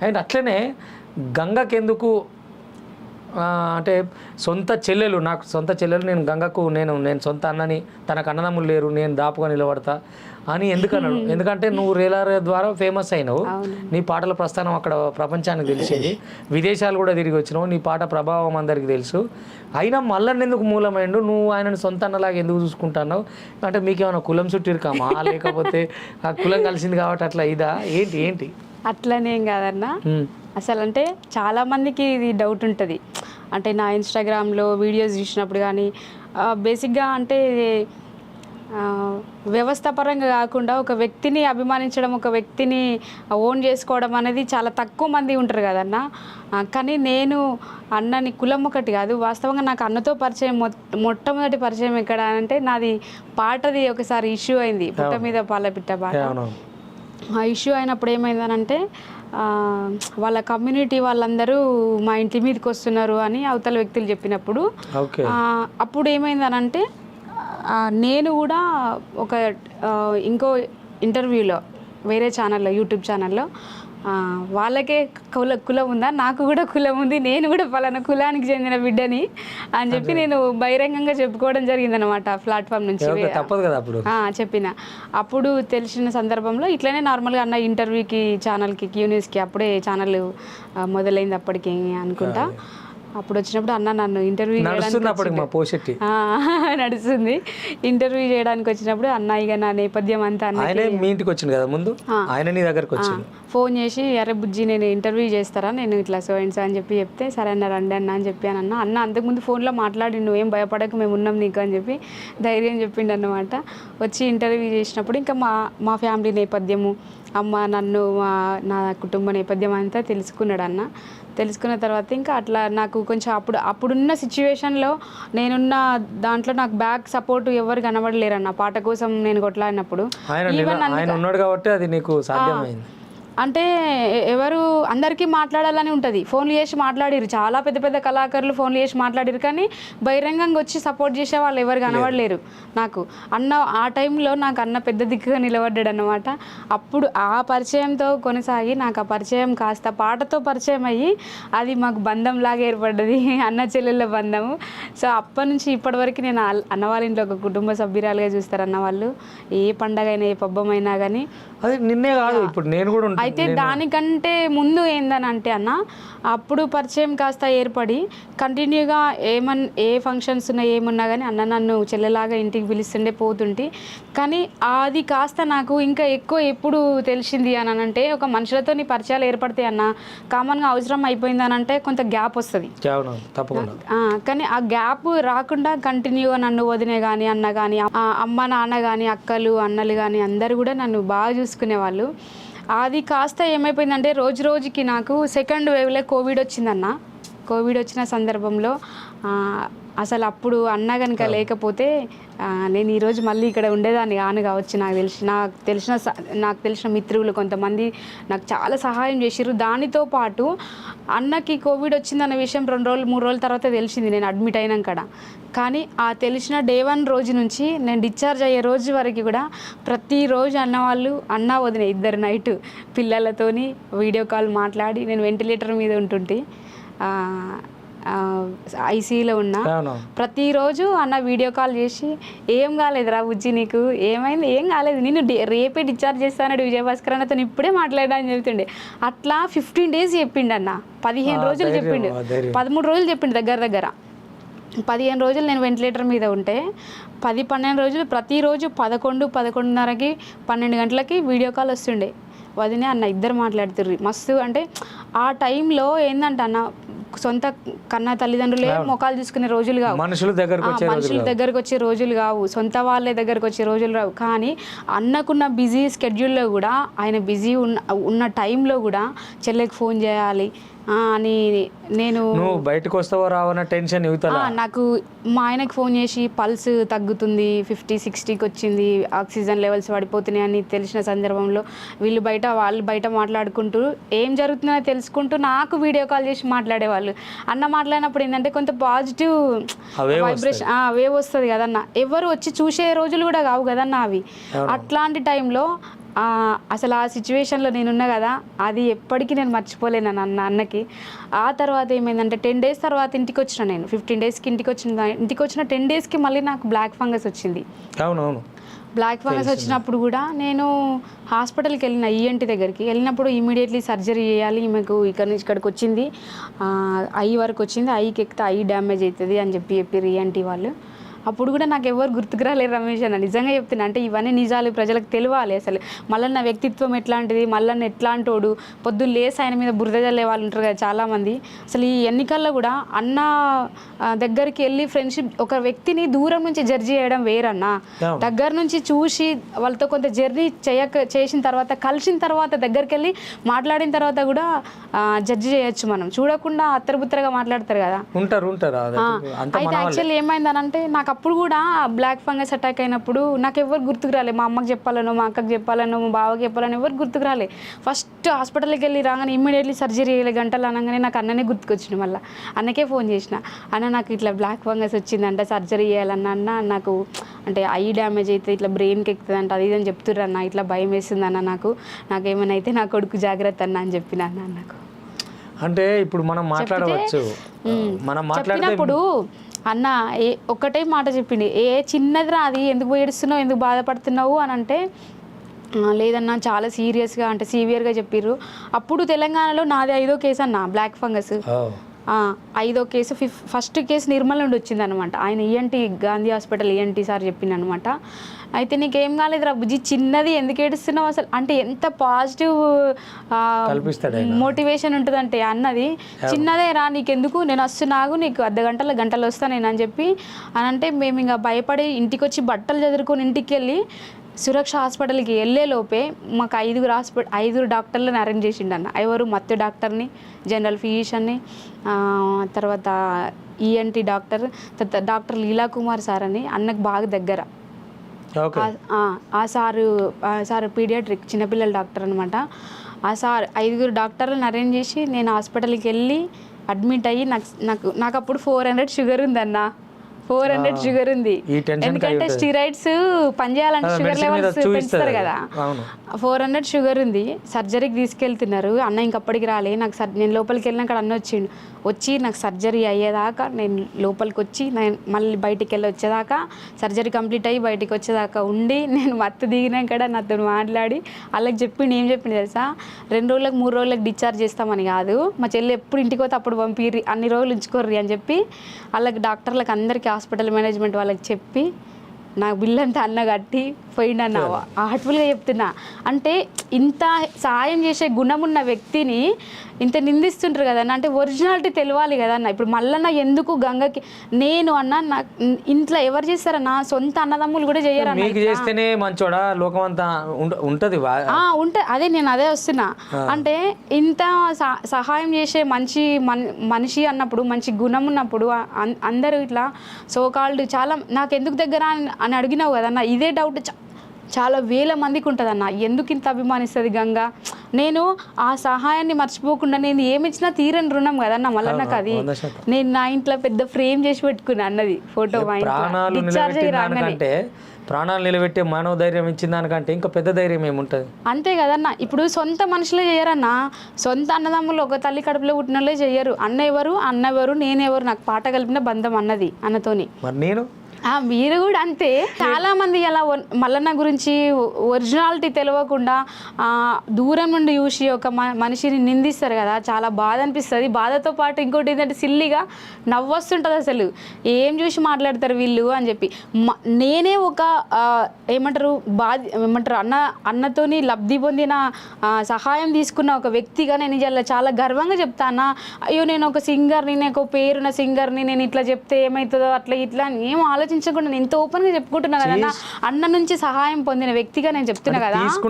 And అట్లనే గంగకెందుకు అంటే సొంత చెల్లెలు, నాకు సొంత చెల్లెలు, నేను గంగకు నేను సొంత అన్నని, తనకు అన్నదమ్ములు లేరు, నేను దాపుగా నిలబడతా అని ఎందుకన్నాడు? ఎందుకంటే నువ్వు రేలార్ ద్వారా ఫేమస్ అయినావు, నీ పాటల ప్రస్థానం అక్కడ ప్రపంచానికి తెలిసింది, విదేశాలు కూడా తిరిగి వచ్చినావు, నీ పాట ప్రభావం అందరికీ తెలుసు. అయినా మళ్ళీ ఎందుకు మూలమైండు, నువ్వు ఆయనను సొంత అన్నలాగా ఎందుకు చూసుకుంటున్నావు? అంటే మీకేమైనా కులం చుట్టిరుకామా, లేకపోతే ఆ కులం కలిసింది కాబట్టి అట్లా ఇదా, ఏంటి ఏంటి? అట్లనేం కాదన్నా, అసలు అంటే చాలామందికి ఇది డౌట్ ఉంటుంది. అంటే నా ఇన్స్టాగ్రామ్లో వీడియోస్ చూసినప్పుడు కానీ బేసిక్గా అంటే వ్యవస్థాపరంగా కాకుండా ఒక వ్యక్తిని అభిమానించడం, ఒక వ్యక్తిని ఓన్ చేసుకోవడం అనేది చాలా తక్కువ మంది ఉంటారు కదన్న. కానీ నేను అన్నని కులం ఒకటి కాదు, వాస్తవంగా నాకు అన్నతో పరిచయం మొట్టమొదటి పరిచయం ఎక్కడ అంటే నాది పాటది ఒకసారి ఇష్యూ అయింది, పుట్ట మీద పాలపిట్ట పాట. ఆ ఇష్యూ అయినప్పుడు ఏమైందనంటే వాళ్ళ కమ్యూనిటీ వాళ్ళందరూ మా ఇంటి మీదకి వస్తున్నారు అని అవతల వ్యక్తులు చెప్పినప్పుడు అప్పుడు ఏమైందనంటే నేను కూడా ఒక ఇంకో ఇంటర్వ్యూలో వేరే ఛానల్లో, యూట్యూబ్ ఛానల్లో వాళ్ళకే కులం ఉందా, నాకు కూడా కులం ఉంది, నేను కూడా పలానా కులానికి చెందిన బిడ్డని అని చెప్పి నేను బహిరంగంగా చెప్పుకోవడం జరిగిందనమాట ప్లాట్ఫామ్ నుంచి. చెప్పిన అప్పుడు తెలిసిన సందర్భంలో ఇట్లనే నార్మల్గా అన్న ఇంటర్వ్యూకి ఛానల్కి క్యూన్యూస్కి అప్పుడే ఛానల్ మొదలైంది అప్పటికి అనుకుంటా. అప్పుడు వచ్చినప్పుడు అన్న నన్ను ఇంటర్వ్యూ నడుస్తుంది, ఇంటర్వ్యూ చేయడానికి వచ్చినప్పుడు అన్న ఇక నా నేపథ్యం అంతా మీ ఇంటికి వచ్చింది కదా ముందు, ఆయన నీ దగ్గరకు వచ్చింది, ఫోన్ చేసి అరే బుజ్జి నేను ఇంటర్వ్యూ చేస్తారా, నేను ఇట్లా సో అండ్ సో అని చెప్పి చెప్తే సరే అన్న రండి అన్న అని చెప్పాను. అన్న అంతకుముందు ఫోన్లో మాట్లాడి నువ్వేం భయపడక మేము ఉన్నాం నీకు అని చెప్పి ధైర్యం చెప్పిండు అన్నమాట. వచ్చి ఇంటర్వ్యూ చేసినప్పుడు ఇంకా మా ఫ్యామిలీ నేపథ్యము, అమ్మ నన్ను నా కుటుంబ నేపథ్యం అంతా తెలుసుకున్నాడు అన్న. తెలుసుకున్న తర్వాత ఇంకా అట్లా నాకు కొంచెం అప్పుడున్న సిచ్యువేషన్లో నేనున్న దాంట్లో నాకు బ్యాక్ సపోర్ట్ ఎవరు కనబడలేరు అన్న. పాట కోసం నేను కొట్లాడినప్పుడు అంటే ఎవరు అందరికీ మాట్లాడాలని ఉంటుంది, ఫోన్లు చేసి మాట్లాడిరు, చాలా పెద్ద పెద్ద కళాకారులు ఫోన్లు చేసి మాట్లాడిరు, కానీ బహిరంగంగా వచ్చి సపోర్ట్ చేసే వాళ్ళు ఎవరు కనబడలేరు నాకు. అన్న ఆ టైంలో నాకు అన్న పెద్ద దిక్కుగా నిలబడ్డాడు అన్నమాట. అప్పుడు ఆ పరిచయంతో కొనసాగి నాకు ఆ పరిచయం కాస్త పాటతో పరిచయం అయ్యి అది మాకు బంధంలాగా ఏర్పడ్డది, అన్న చెల్లెళ్ళ బంధము. సో అప్పటి నుంచి ఇప్పటివరకు నేను అన్న వాళ్ళ ఇంట్లో ఒక కుటుంబ సభ్యురాలుగా చూస్తారు అన్న వాళ్ళు. ఏ పండగ అయినా ఏ పబ్బమైనా కానీ అది నిన్నే కాదు, ఇప్పుడు నేను కూడా. అయితే దానికంటే ముందు ఏందని అంటే అన్న, అప్పుడు పరిచయం కాస్త ఏర్పడి కంటిన్యూగా ఏ ఫంక్షన్స్ ఉన్నా ఏమున్నా కానీ అన్న నన్ను చెల్లెలాగా ఇంటికి పిలుస్తుండే పోతుంటే, కానీ అది కాస్త నాకు ఇంకా ఎక్కువ ఎప్పుడు తెలిసింది అని అంటే ఒక మనుషులతో నీ పరిచయాలు ఏర్పడతాయి అన్న, కామన్గా అవసరం అయిపోయింది అని అంటే కొంత గ్యాప్ వస్తుంది. కానీ ఆ గ్యాప్ రాకుండా కంటిన్యూగా నన్ను వదినే కానీ అన్న కానీ అమ్మ నాన్న కానీ అక్కలు అన్నలు కానీ అందరు కూడా నన్ను బాగా చూసుకునేవాళ్ళు. అది కాస్త ఏమైపోయిందంటే రోజు రోజుకి నాకు సెకండ్ వేవ్లో కోవిడ్ వచ్చిందన్న. కోవిడ్ వచ్చిన సందర్భంలో అసలు అప్పుడు అన్న కనుక లేకపోతే నేను ఈరోజు మళ్ళీ ఇక్కడ ఉండేదాన్ని కాను కావచ్చు. నాకు తెలిసిన మిత్రులు కొంతమంది నాకు చాలా సహాయం చేసిర్రు. దానితో పాటు అన్నకి కోవిడ్ వచ్చిందన్న విషయం 2 రోజులు 3 రోజుల తర్వాత తెలిసింది నేను అడ్మిట్ అయినాక. కానీ ఆ తెలిసిన డే 1 రోజు నుంచి నేను డిశ్చార్జ్ అయ్యే రోజు వరకు కూడా ప్రతిరోజు అన్న వదిన ఇద్దరు నైట్ పిల్లలతోని వీడియో కాల్ మాట్లాడి, నేను వెంటిలేటర్ మీద ఉంటుంటే ఐసీయూలో ఉన్నా, ప్రతిరోజు అన్న వీడియో కాల్ చేసి ఏం కాలేదురా బుజ్జి నీకు ఏమైంది, ఏం కాలేదు, నేను రేపే డిశ్చార్జ్ చేస్తాను విజయభాస్కర్ అన్నతో ఇప్పుడే మాట్లాడా అని చెప్తుండే. అట్లా 15 days చెప్పిండు అన్న, 15 రోజులు చెప్పిండు, 13 రోజులు చెప్పిండు దగ్గర 15 రోజులు నేను వెంటిలేటర్ మీద ఉంటే 10-12 రోజులు ప్రతిరోజు 11-11:30కి 12 గంటలకి వీడియో కాల్ వస్తుండే. వదినే అన్న ఇద్దరు మాట్లాడుతుర్రు మస్తు. అంటే ఆ టైంలో ఏంటంటే అన్న సొంత కన్నా తల్లిదండ్రులే మొఖాలు చూసుకునే రోజులు కావు, మనుషుల దగ్గరకు వచ్చే రోజులు కావు, సొంత వాళ్ళే దగ్గరకు వచ్చే రోజులు రావు. కానీ అన్నకున్న బిజీ స్కెడ్యూల్లో కూడా ఆయన బిజీ ఉన్న టైంలో కూడా చెల్లెకి ఫోన్ చేయాలి అని నేను బయటకు వస్తావో రావన్న టెన్షన్. నాకు మా ఆయనకు ఫోన్ చేసి పల్స్ తగ్గుతుంది 50-60కి వచ్చింది, ఆక్సిజన్ లెవెల్స్ పడిపోతున్నాయి అని తెలిసిన సందర్భంలో వాళ్ళు బయట మాట్లాడుకుంటూ ఏం జరుగుతుందో తెలుసుకుంటూ నాకు వీడియో కాల్ చేసి మాట్లాడేవాళ్ళు. అన్న మాట్లాడినప్పుడు ఏంటంటే కొంత పాజిటివ్ వైబ్రేషన్ వేవ్ వస్తుంది కదన్న, ఎవరు వచ్చి చూసే రోజులు కూడా కావు కదన్న అవి. అట్లాంటి టైంలో అసలు ఆ సిచ్యువేషన్లో నేనున్నా కదా, అది ఎప్పటికీ నేను మర్చిపోలేను అన్నకి. ఆ తర్వాత ఏమైందంటే 10 days తర్వాత ఇంటికి వచ్చిన, నేను 15 daysకి ఇంటికి వచ్చిన 10 daysకి మళ్ళీ నాకు బ్లాక్ ఫంగస్ వచ్చింది. అవునవును. బ్లాక్ ఫంగస్ వచ్చినప్పుడు కూడా నేను హాస్పిటల్కి వెళ్ళిన, ఈఎన్టీ దగ్గరికి వెళ్ళినప్పుడు ఇమీడియట్లీ సర్జరీ చేయాలి, ఈమెకు ఇక్కడికి వచ్చింది, ఐ వరకు వచ్చింది, ఐకి ఎక్కితే ఐ డ్యామేజ్ అవుతుంది అని చెప్పారు ఈఎన్టీ వాళ్ళు. అప్పుడు కూడా నాకు ఎవరు గుర్తుకు రాలేరు రమేష్ అన్న, నిజంగా చెప్తున్నా. అంటే ఇవన్నీ నిజాలు ప్రజలకు తెలియాలి. అసలు మల్లన్న వ్యక్తిత్వం ఎట్లాంటిది, మల్లన్న ఎట్లాంటోడు, పొద్దున్న లేసి ఆయన మీద బురద జల్లే వాళ్ళు ఉంటారు కదా చాలామంది. అసలు ఈ ఎన్నికల్లో కూడా అన్న దగ్గరికి వెళ్ళి ఫ్రెండ్షిప్, ఒక వ్యక్తిని దూరం నుంచి జడ్జి చేయడం వేరన్నా, దగ్గర నుంచి చూసి వాళ్ళతో కొంత జర్నీ చేసిన తర్వాత, కలిసిన తర్వాత, దగ్గరికి వెళ్ళి మాట్లాడిన తర్వాత కూడా జడ్జి చేయొచ్చు మనం. చూడకుండా అత్తరబుత్తరగా మాట్లాడతారు కదా, ఉంటారు. అయితే యాక్చువల్లీ ఏమైందనంటే నాకు అప్పుడు కూడా బ్లాక్ ఫంగస్ అటాక్ అయినప్పుడు నాకు ఎవరు గుర్తుకు రాలే. మా అమ్మకి చెప్పాలనో, మా అక్కకి చెప్పాలనో, మా బావకి చెప్పాలనో ఎవరు గుర్తుకు రాలే. ఫస్ట్ హాస్పిటల్కి వెళ్ళి రాగానే ఇమ్మీడియట్లీ సర్జరీ 7 గంటలు అనగానే నాకు అన్ననే గుర్తుకొచ్చింది. మళ్ళీ అన్నకే ఫోన్ చేసిన, అన్న నాకు ఇట్లా బ్లాక్ ఫంగస్ వచ్చిందంట, సర్జరీ చేయాలన్న, అన్న నాకు అంటే ఐ డ్యామేజ్ అయితే ఇట్లా బ్రెయిన్కి ఎక్కుతుంది అంట, అది ఇదని చెప్తుర్రు అన్న, ఇట్లా భయం వేస్తుంది అన్న, నాకేమైనా అయితే నా కొడుకు జాగ్రత్త అన్న అని చెప్పిన అన్న. నాకు అంటే ఇప్పుడు మనం మాట్లాడవచ్చు, చెప్పినప్పుడు అన్న ఒక్కటే మాట చెప్పింది, చిన్నది రా అది, ఎందుకు ఏడుస్తున్నావు, ఎందుకు బాధపడుతున్నావు అని అంటే, లేదన్నా చాలా సీరియస్గా అంటే సివియర్గా చెప్పిర్రు. అప్పుడు తెలంగాణలో నాది 5వ కేసు అన్న బ్లాక్ ఫంగస్. 5వ కేసు, ఫస్ట్ కేసు నిర్మల్ నుండి వచ్చింది అనమాట. ఆయన ENT Gandhi hospital ENT sir చెప్పింది అనమాట. అయితే నీకేం కాలేదు రా బుజ్జి, చిన్నది ఎందుకు ఏడుస్తున్నావు అసలు అంటే, ఎంత పాజిటివ్ మోటివేషన్ ఉంటుందంటే అన్నది, చిన్నదే రా నీకెందుకు, నేను వస్తున్నాగు, నీకు గంటలు వస్తాను నేను అని చెప్పి అని అంటే, మేము ఇంకా భయపడి ఇంటికి వచ్చి బట్టలు చదువుకొని ఇంటికి వెళ్ళి సురక్ష హాస్పిటల్కి వెళ్ళే లోపే మాకు 5 డాక్టర్లను అరేంజ్ చేసిండు అన్న. ఎవరు, మత్తు డాక్టర్ని, జనరల్ ఫిజిషియన్ని, తర్వాత ఈఎన్టీ డాక్టర్, డాక్టర్ లీలా కుమార్ సార్ అని అన్నకు బాగా దగ్గర. ఆ సారు పీడియాట్రిక్ చిన్నపిల్లల డాక్టర్ అనమాట. ఆ సార్ 5 డాక్టర్లను అరేంజ్ చేసి నేను హాస్పిటల్కి వెళ్ళి అడ్మిట్ అయ్యి, నాకు అప్పుడు 400 షుగర్ ఉందన్న, 400 షుగర్ ఉంది. ఎందుకంటే స్టిరాయిడ్స్ పనిచేయాలంటే షుగర్ లెవెల్స్ పెంచుతారు కదా, 400 షుగర్ ఉంది. సర్జరీకి తీసుకెళ్తున్నారు అన్న, ఇంకప్పటికి రాలే. నేను లోపలికి వెళ్ళినాక అన్న వచ్చి నాకు సర్జరీ అయ్యేదాకా, నేను లోపలికి వచ్చి నేను మళ్ళీ బయటికి వెళ్ళి వచ్చేదాకా, సర్జరీ కంప్లీట్ అయ్యి బయటికి వచ్చేదాకా ఉండి, నేను మత్తు దిగినాక నాతో మాట్లాడి వాళ్ళకి చెప్పిండు. ఏం చెప్పింది తెలుసా, 2 రోజులకు 3 రోజులకు డిశ్చార్జ్ చేస్తామని కాదు, మా చెల్లి ఎప్పుడు ఇంటికి పోతే అప్పుడు పంపిర్రి, అన్ని రోజులు ఉంచుకోర్రి అని చెప్పి వాళ్ళకి డాక్టర్లకు అందరికీ హాస్పిటల్ మేనేజ్మెంట్ వాళ్ళకి చెప్పి నాకు బిల్ అంతా అన్న కట్టి పోయిండన్న. హార్ట్ఫుల్గా చెప్తున్నా. అంటే ఇంత సాయం చేసే గుణం ఉన్న వ్యక్తిని ఇంత నిందిస్తుంటారు కదన్న, అంటే ఒరిజినాలిటీ తెలియాలి కదన్న. ఇప్పుడు మల్లన్న ఎందుకు గంగకి, నేను అన్న నాకు ఇంట్లో ఎవరు చేస్తారన్న, సొంత అన్నదమ్ములు కూడా చేయరన్న. చేస్తేనే మంచోడా లోకం అంతా ఉంటుంది. అదే నేను అదే వస్తున్నా. అంటే ఇంత సహాయం చేసే మనిషి అన్నప్పుడు, మంచి గుణం ఉన్నప్పుడు అందరూ ఇట్లా సోకాల్డ్ చాలా నాకు ఎందుకు దగ్గర అని అడిగినావు కదన్న. ఇదే డౌట్ చాలా వేల మందికి ఉంటుందన్న, ఎందుకు ఇంత అభిమానిస్తుంది గంగ. నేను ఆ సహాయాన్ని మర్చిపోకుండా, నేను ఏమిచ్చినా తీరని రుణం కదన్న మల్లన్నకు. అది నేను నా ఇంట్లో పెద్ద ఫ్రేమ్ చేసి పెట్టుకున్నా అన్నది ఫోటో. ప్రాణాలు నిలబెట్టే మానవ ధైర్యం ఇచ్చిన దానికంటే ఇంకా పెద్ద ధైర్యం ఏముంటుంది. అంతే కదన్న. ఇప్పుడు సొంత మనుషులే చేయరన్న, సొంత అన్నదమ్ములు ఒక తల్లి కడుపులో పుట్టిన వాళ్ళే చెయ్యరు. అన్న ఎవరు నేనెవరు, నాకు పాట కలిపిన బంధం అన్నది అన్నతోని. మరి నేను మీరు కూడా అంతే. చాలా మంది అలా మల్లన్న గురించి ఒరిజినాలిటీ తెలియకుండా దూరం నుండి చూసి ఒక మనిషిని నిందిస్తారు కదా, చాలా బాధ అనిపిస్తుంది. బాధతో పాటు ఇంకోటి ఏంటంటే సిల్లిగా నవ్వొస్తుంటుంది, అసలు ఏం చూసి మాట్లాడతారు వీళ్ళు అని చెప్పి. నేనే ఒక ఏమంటారు అన్నతోని లబ్ధి పొందిన సహాయం తీసుకున్న ఒక వ్యక్తిగా నేను చాలా గర్వంగా చెప్తాను. అయ్యో నేను ఒక సింగర్ని, నేను ఒక పేరున్న సింగర్ని, నేను ఇట్లా చెప్తే ఏమవుతుందో అట్లా ఇట్లా ఏం ఆలోచించకుండా నేను ఇంత ఓపెన్గా చెప్పుకుంటున్నా కదా, అన్న నుంచి సహాయం పొందిన వ్యక్తిగా నేను చెప్తున్నా కదా.